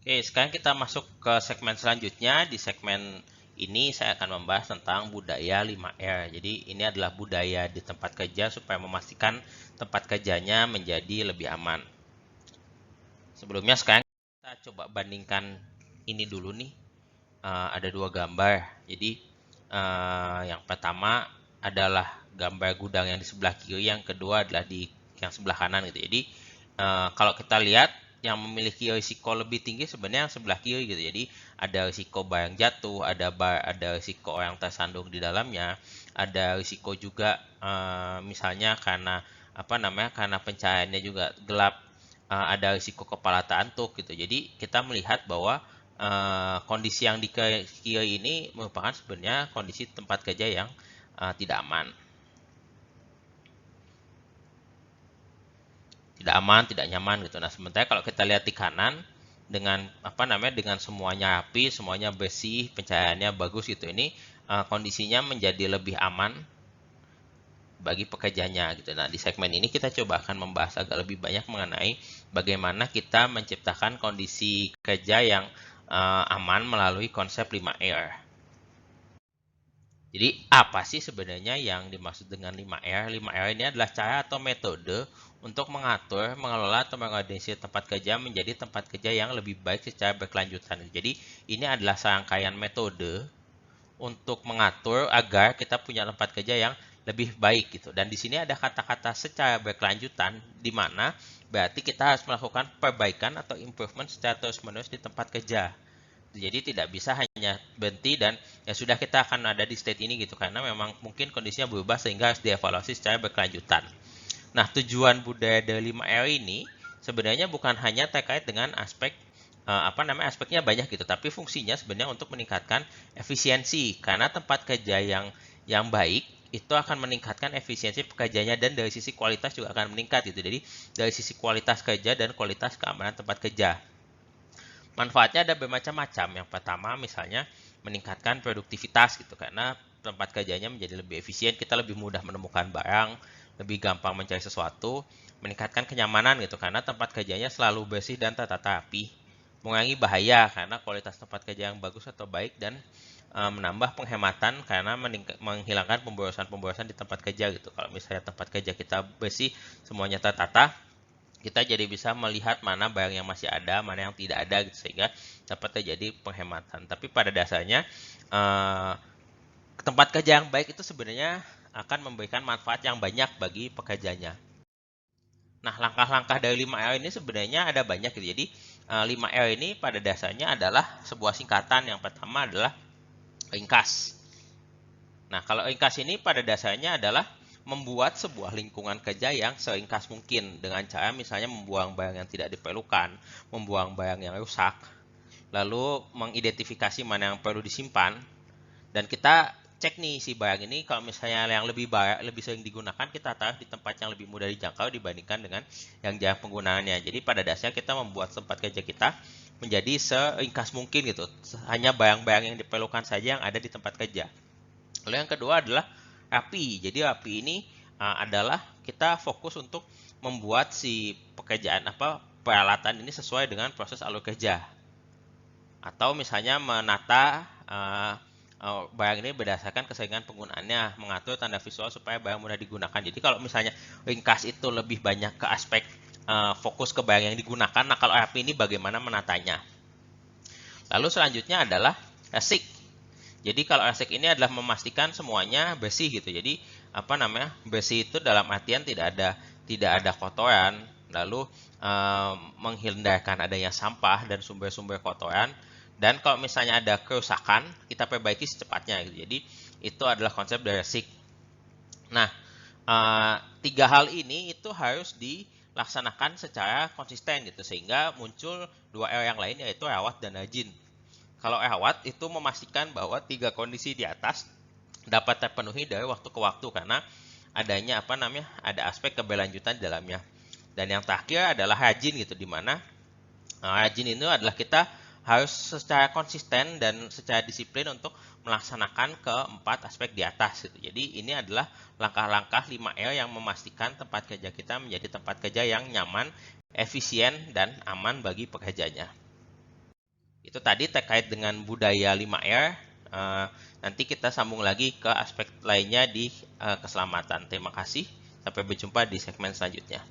Oke, sekarang kita masuk ke segmen selanjutnya. Di segmen ini saya akan membahas tentang budaya 5R. Jadi ini adalah budaya di tempat kerja supaya memastikan tempat kerjanya menjadi lebih aman. Sebelumnya sekarang kita coba bandingkan ini dulu nih. Ada dua gambar. Jadi yang pertama adalah gambar gudang yang di sebelah kiri, yang kedua adalah di yang sebelah kanan gitu. Jadi kalau kita lihat yang memiliki risiko lebih tinggi sebenarnya yang sebelah kiri gitu. Jadi ada risiko barang jatuh, ada risiko orang tersandung di dalamnya, ada risiko juga misalnya karena karena pencahayaannya juga gelap, ada risiko kepala terantuk gitu. Jadi kita melihat bahwa kondisi yang di kiri ini merupakan sebenarnya kondisi tempat kerja yang tidak aman. Tidak aman, tidak nyaman gitu. Nah, sementara kalau kita lihat di kanan dengan dengan semuanya rapi, semuanya bersih, pencahayaannya bagus gitu. Ini kondisinya menjadi lebih aman bagi pekerjanya gitu. Nah, di segmen ini kita coba akan membahas agak lebih banyak mengenai bagaimana kita menciptakan kondisi kerja yang aman melalui konsep 5R. Jadi apa sih sebenarnya yang dimaksud dengan 5R? 5R ini adalah cara atau metode untuk mengatur, mengelola, atau mengorganisir tempat kerja menjadi tempat kerja yang lebih baik secara berkelanjutan. Jadi ini adalah serangkaian metode untuk mengatur agar kita punya tempat kerja yang lebih baik gitu. Dan di sini ada kata-kata secara berkelanjutan, di mana berarti kita harus melakukan perbaikan atau improvement secara terus-menerus di tempat kerja. Jadi tidak bisa hanya berhenti dan ya sudah kita akan ada di state ini gitu, karena memang mungkin kondisinya berubah sehingga harus dievaluasi secara berkelanjutan. Nah, tujuan budaya dari 5R ini sebenarnya bukan hanya terkait dengan aspek aspeknya banyak gitu, tapi fungsinya sebenarnya untuk meningkatkan efisiensi, karena tempat kerja yang baik itu akan meningkatkan efisiensi pekerjanya, dan dari sisi kualitas juga akan meningkat gitu. Jadi dari sisi kualitas kerja dan kualitas keamanan tempat kerja. Manfaatnya ada bermacam-macam. Yang pertama misalnya meningkatkan produktivitas gitu, karena tempat kerjanya menjadi lebih efisien, kita lebih mudah menemukan barang, lebih gampang mencari sesuatu. Meningkatkan kenyamanan gitu, karena tempat kerjanya selalu bersih dan tertata rapi. Mengurangi bahaya karena kualitas tempat kerja yang bagus atau baik, dan menambah penghematan karena menghilangkan pemborosan-pemborosan di tempat kerja gitu. Kalau misalnya tempat kerja kita bersih, semuanya tertata, kita jadi bisa melihat mana barang yang masih ada, mana yang tidak ada gitu, sehingga dapat terjadi penghematan. Tapi pada dasarnya tempat kerja yang baik itu sebenarnya akan memberikan manfaat yang banyak bagi pekerjanya. Nah, langkah-langkah dari 5R ini sebenarnya ada banyak gitu. Jadi 5R ini pada dasarnya adalah sebuah singkatan. Yang pertama adalah ringkas. Nah, kalau ringkas ini pada dasarnya adalah membuat sebuah lingkungan kerja yang seringkas mungkin, dengan cara misalnya membuang barang yang tidak diperlukan, membuang barang yang rusak, lalu mengidentifikasi mana yang perlu disimpan, dan kita cek nih si barang ini, kalau misalnya yang lebih sering digunakan, kita taruh di tempat yang lebih mudah dijangkau dibandingkan dengan yang jarang penggunaannya. Jadi pada dasarnya kita membuat tempat kerja kita menjadi seringkas mungkin gitu, hanya barang-barang yang diperlukan saja yang ada di tempat kerja. Lalu yang kedua adalah rapi. Jadi rapi ini adalah kita fokus untuk membuat si peralatan ini sesuai dengan proses alur kerja. Atau misalnya menata barang ini berdasarkan keseringan penggunaannya, mengatur tanda visual supaya barang mudah digunakan. Jadi kalau misalnya ringkas itu lebih banyak ke aspek fokus ke barang yang digunakan, nah kalau rapi ini bagaimana menatanya. Lalu selanjutnya adalah basic. Jadi kalau asik ini adalah memastikan semuanya bersih gitu. Jadi bersih itu dalam artian tidak ada kotoran, lalu menghindarkan adanya sampah dan sumber-sumber kotoran. Dan kalau misalnya ada kerusakan, kita perbaiki secepatnya gitu. Jadi itu adalah konsep dari asik. Nah, tiga hal ini itu harus dilaksanakan secara konsisten gitu, sehingga muncul dua R yang lain, yaitu rawat dan rajin. Kalau rawat itu memastikan bahwa tiga kondisi di atas dapat terpenuhi dari waktu ke waktu, karena adanya ada aspek keberlanjutan di dalamnya. Dan yang terakhir adalah rajin gitu, dimana rajin itu adalah kita harus secara konsisten dan secara disiplin untuk melaksanakan keempat aspek di atas gitu. Jadi ini adalah langkah-langkah 5R yang memastikan tempat kerja kita menjadi tempat kerja yang nyaman, efisien, dan aman bagi pekerjanya. Itu tadi terkait dengan budaya 5R. Nanti kita sambung lagi ke aspek lainnya di keselamatan. Terima kasih. Sampai berjumpa di segmen selanjutnya.